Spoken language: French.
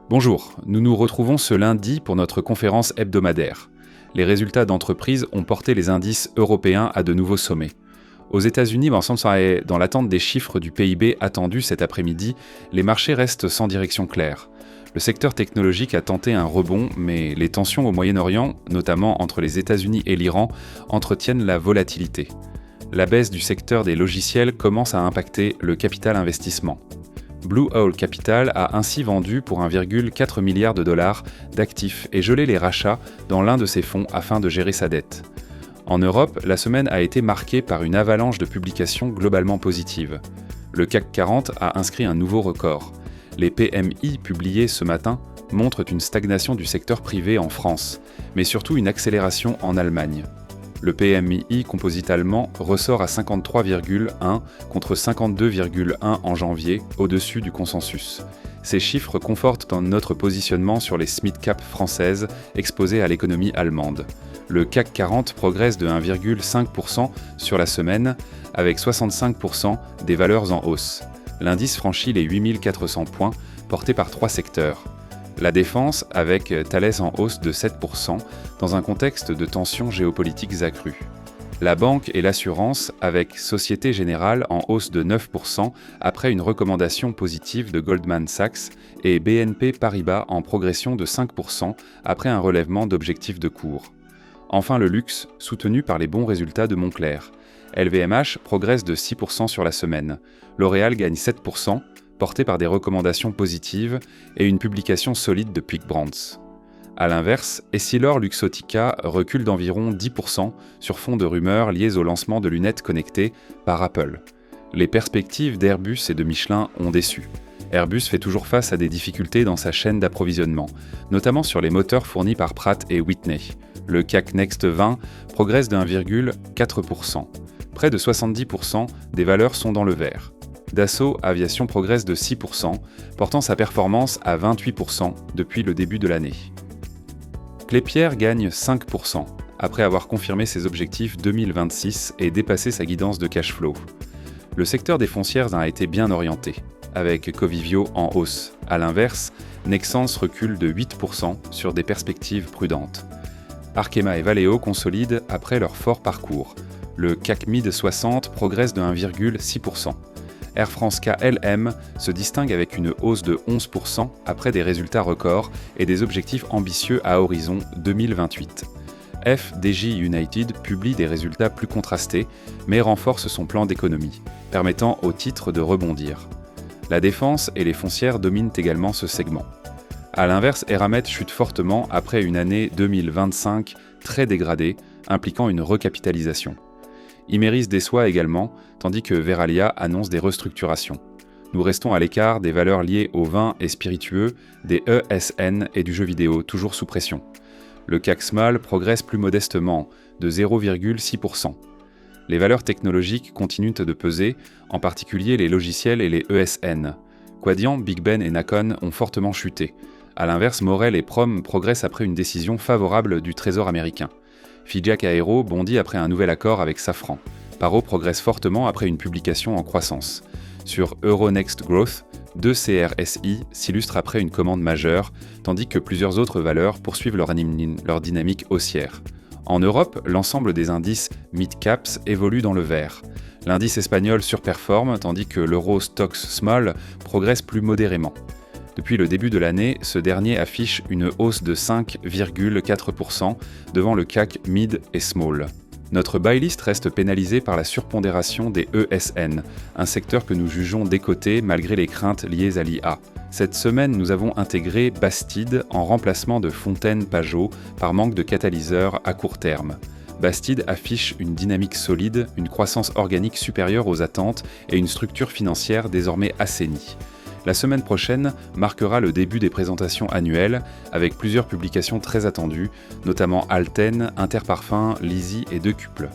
Bonjour, nous nous retrouvons ce lundi pour notre conférence hebdomadaire. Les résultats d'entreprises ont porté les indices européens à de nouveaux sommets. Aux États-Unis, dans l'attente des chiffres du PIB attendus cet après-midi, les marchés restent sans direction claire. Le secteur technologique a tenté un rebond, mais les tensions au Moyen-Orient, notamment entre les États-Unis et l'Iran, entretiennent la volatilité. La baisse du secteur des logiciels commence à impacter le capital investissement. Blue Owl Capital a ainsi vendu pour 1,4 milliard de dollars d'actifs et gelé les rachats dans l'un de ses fonds afin de gérer sa dette. En Europe, la semaine a été marquée par une avalanche de publications globalement positives. Le CAC 40 a inscrit un nouveau record. Les PMI publiés ce matin montrent une stagnation du secteur privé en France, mais surtout une accélération en Allemagne. Le PMI composite allemand ressort à 53,1 contre 52,1 en janvier, au-dessus du consensus. Ces chiffres confortent notre positionnement sur les mid-cap françaises exposées à l'économie allemande. Le CAC 40 progresse de 1,5% sur la semaine, avec 65% des valeurs en hausse. L'indice franchit les 8400 points, porté par trois secteurs. La défense, avec Thales en hausse de 7%, dans un contexte de tensions géopolitiques accrues. La banque et l'assurance, avec Société Générale en hausse de 9% après une recommandation positive de Goldman Sachs et BNP Paribas en progression de 5% après un relèvement d'objectifs de cours. Enfin le luxe, soutenu par les bons résultats de Moncler. LVMH progresse de 6% sur la semaine. L'Oréal gagne 7%, porté par des recommandations positives et une publication solide de Peak Brands. A l'inverse, Essilor-Luxottica recule d'environ 10% sur fond de rumeurs liées au lancement de lunettes connectées par Apple. Les perspectives d'Airbus et de Michelin ont déçu. Airbus fait toujours face à des difficultés dans sa chaîne d'approvisionnement, notamment sur les moteurs fournis par Pratt et Whitney. Le CAC Next 20 progresse de 1,4%. Près de 70% des valeurs sont dans le vert. Dassault Aviation progresse de 6%, portant sa performance à 28% depuis le début de l'année. Klépierre gagne 5%, après avoir confirmé ses objectifs 2026 et dépassé sa guidance de cash flow. Le secteur des foncières a été bien orienté, avec Covivio en hausse. A l'inverse, Nexans recule de 8% sur des perspectives prudentes. Arkema et Valeo consolident après leur fort parcours. Le CAC Mid 60 progresse de 1,6%. Air France KLM se distingue avec une hausse de 11% après des résultats records et des objectifs ambitieux à horizon 2028. FDJ United publie des résultats plus contrastés, mais renforce son plan d'économie, permettant au titre de rebondir. La défense et les foncières dominent également ce segment. A l'inverse, Eramet chute fortement après une année 2025 très dégradée, impliquant une recapitalisation. Imerys déçoit également, tandis que Verallia annonce des restructurations. Nous restons à l'écart des valeurs liées aux vins et spiritueux, des ESN et du jeu vidéo, toujours sous pression. Le CAC Small progresse plus modestement, de 0,6%. Les valeurs technologiques continuent de peser, en particulier les logiciels et les ESN. Quadient, Big Ben et Nakon ont fortement chuté. A l'inverse, Morel et Prom progressent après une décision favorable du Trésor américain. Figeac Aero bondit après un nouvel accord avec Safran. Paro progresse fortement après une publication en croissance. Sur Euronext Growth, 2 CRSI s'illustrent après une commande majeure, tandis que plusieurs autres valeurs poursuivent leur dynamique haussière. En Europe, l'ensemble des indices mid-caps évolue dans le vert. L'indice espagnol surperforme, tandis que l'Euro Stoxx Small progresse plus modérément. Depuis le début de l'année, ce dernier affiche une hausse de 5,4% devant le CAC Mid et Small. Notre buy list reste pénalisé par la surpondération des ESN, un secteur que nous jugeons décoté malgré les craintes liées à l'IA. Cette semaine, nous avons intégré Bastide en remplacement de Fontaine-Pajot par manque de catalyseurs à court terme. Bastide affiche une dynamique solide, une croissance organique supérieure aux attentes et une structure financière désormais assainie. La semaine prochaine marquera le début des présentations annuelles, avec plusieurs publications très attendues, notamment Alten, Interparfums, Lizzie et Decuples.